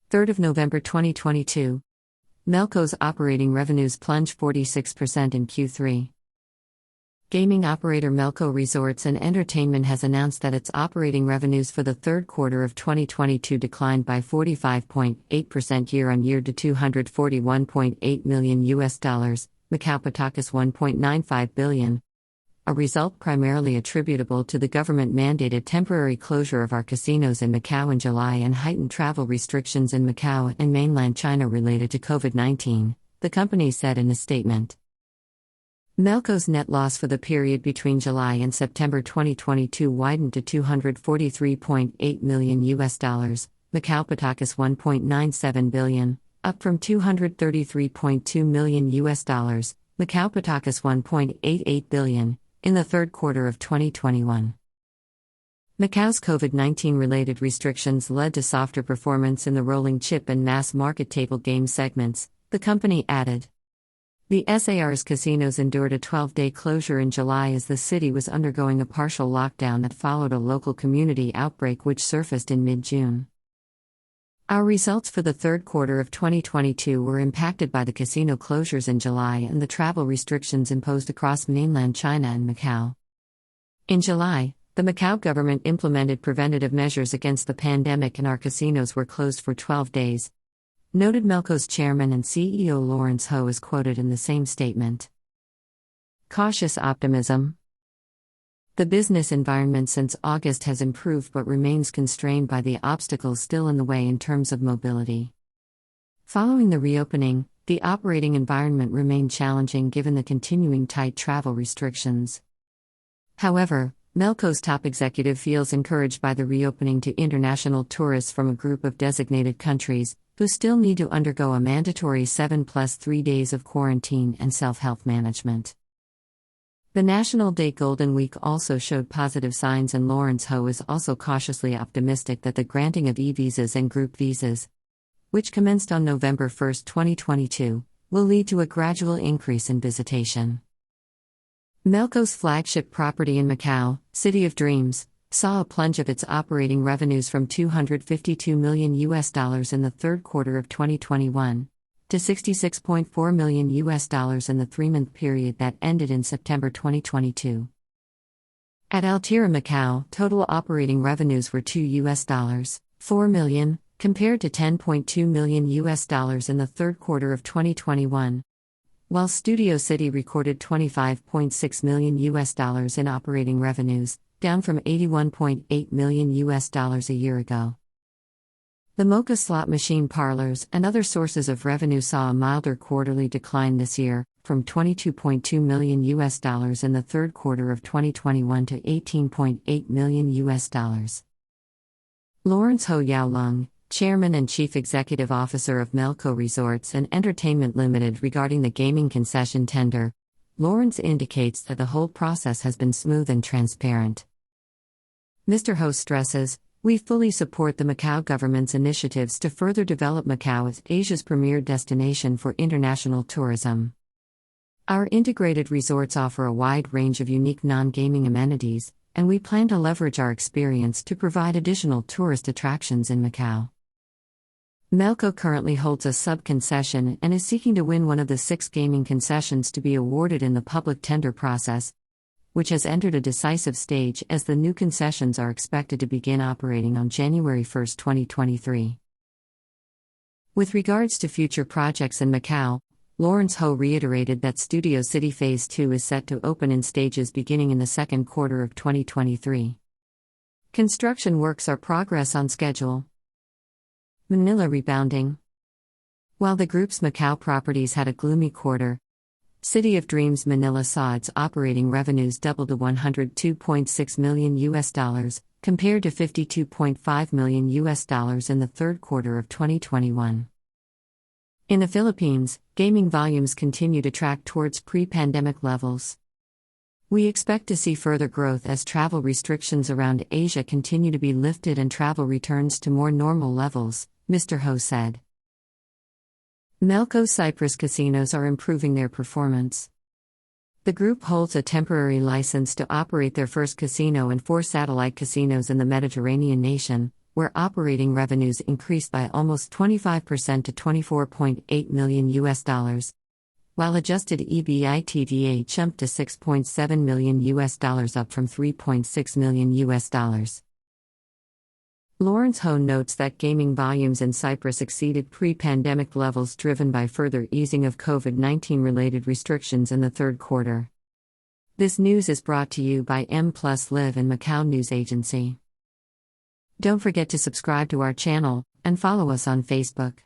3rd of November 2022. Melco's operating revenues plunge 46% in Q3. Gaming operator Melco Resorts and Entertainment has announced that its operating revenues for the third quarter of 2022 declined by 45.8% year-on-year to $241.8 million, Macau Patakas $1.95 billion. A result primarily attributable to the government-mandated temporary closure of our casinos in Macau in July and heightened travel restrictions in Macau and mainland China related to COVID-19, the company said in a statement. Melco's net loss for the period between July and September 2022 widened to $243.8 million, Macau Patakas $1.97 billion, up from $233.2 million, Macau Patakas $1.88 billion, in the third quarter of 2021. Macau's COVID-19 related restrictions led to softer performance in the rolling chip and mass market table game segments, the company added. The SAR's casinos endured a 12-day closure in July as the city was undergoing a partial lockdown that followed a local community outbreak which surfaced in mid-June. Our results for the third quarter of 2022 were impacted by the casino closures in July and the travel restrictions imposed across mainland China and Macau. In July, the Macau government implemented preventative measures against the pandemic and our casinos were closed for 12 days, noted Melco's chairman and CEO Lawrence Ho is quoted in the same statement. Cautious optimism. The business environment since August has improved but remains constrained by the obstacles still in the way in terms of mobility. Following the reopening, the operating environment remained challenging given the continuing tight travel restrictions. However, Melco's top executive feels encouraged by the reopening to international tourists from a group of designated countries, who still need to undergo a mandatory 7+3 days of quarantine and self-health management. The National Day Golden Week also showed positive signs, and Lawrence Ho is also cautiously optimistic that the granting of e-visas and group visas, which commenced on November 1, 2022, will lead to a gradual increase in visitation. Melco's flagship property in Macau, City of Dreams, saw a plunge of its operating revenues from $252 million in the third quarter of 2021 to $66.4 million in the 3-month period that ended in September 2022. At Altira Macau, total operating revenues were $4 million, compared to $10.2 million in the third quarter of 2021, while Studio City recorded $25.6 million in operating revenues, down from $81.8 million a year ago. The Mocha slot machine parlors and other sources of revenue saw a milder quarterly decline this year, from $22.2 million in the third quarter of 2021 to $18.8 million. Lawrence Ho Yaolong, Chairman and Chief Executive Officer of Melco Resorts and Entertainment Limited, regarding the gaming concession tender, Lawrence indicates that the whole process has been smooth and transparent. Mr. Ho stresses, "We fully support the Macau government's initiatives to further develop Macau as Asia's premier destination for international tourism. Our integrated resorts offer a wide range of unique non-gaming amenities, and we plan to leverage our experience to provide additional tourist attractions in Macau." Melco currently holds a sub-concession and is seeking to win one of the 6 gaming concessions to be awarded in the public tender process, which has entered a decisive stage as the new concessions are expected to begin operating on January 1, 2023. With regards to future projects in Macau, Lawrence Ho reiterated that Studio City Phase 2 is set to open in stages beginning in the second quarter of 2023. Construction works are progress on schedule. Manila rebounding. While the group's Macau properties had a gloomy quarter, City of Dreams Manila saw its operating revenues double to $102.6 million, compared to $52.5 million in the third quarter of 2021. In the Philippines, gaming volumes continue to track towards pre-pandemic levels. We expect to see further growth as travel restrictions around Asia continue to be lifted and travel returns to more normal levels, Mr. Ho said. Melco Cyprus casinos are improving their performance. The group holds a temporary license to operate their first casino and 4 satellite casinos in the Mediterranean nation, where operating revenues increased by almost 25% to $24.8 million, while adjusted EBITDA jumped to $6.7 million, up from $3.6 million. Lawrence Ho notes that gaming volumes in Cyprus exceeded pre-pandemic levels driven by further easing of COVID-19 related restrictions in the third quarter. This news is brought to you by mpluslivetv and Macau News Agency. Don't forget to subscribe to our channel and follow us on Facebook.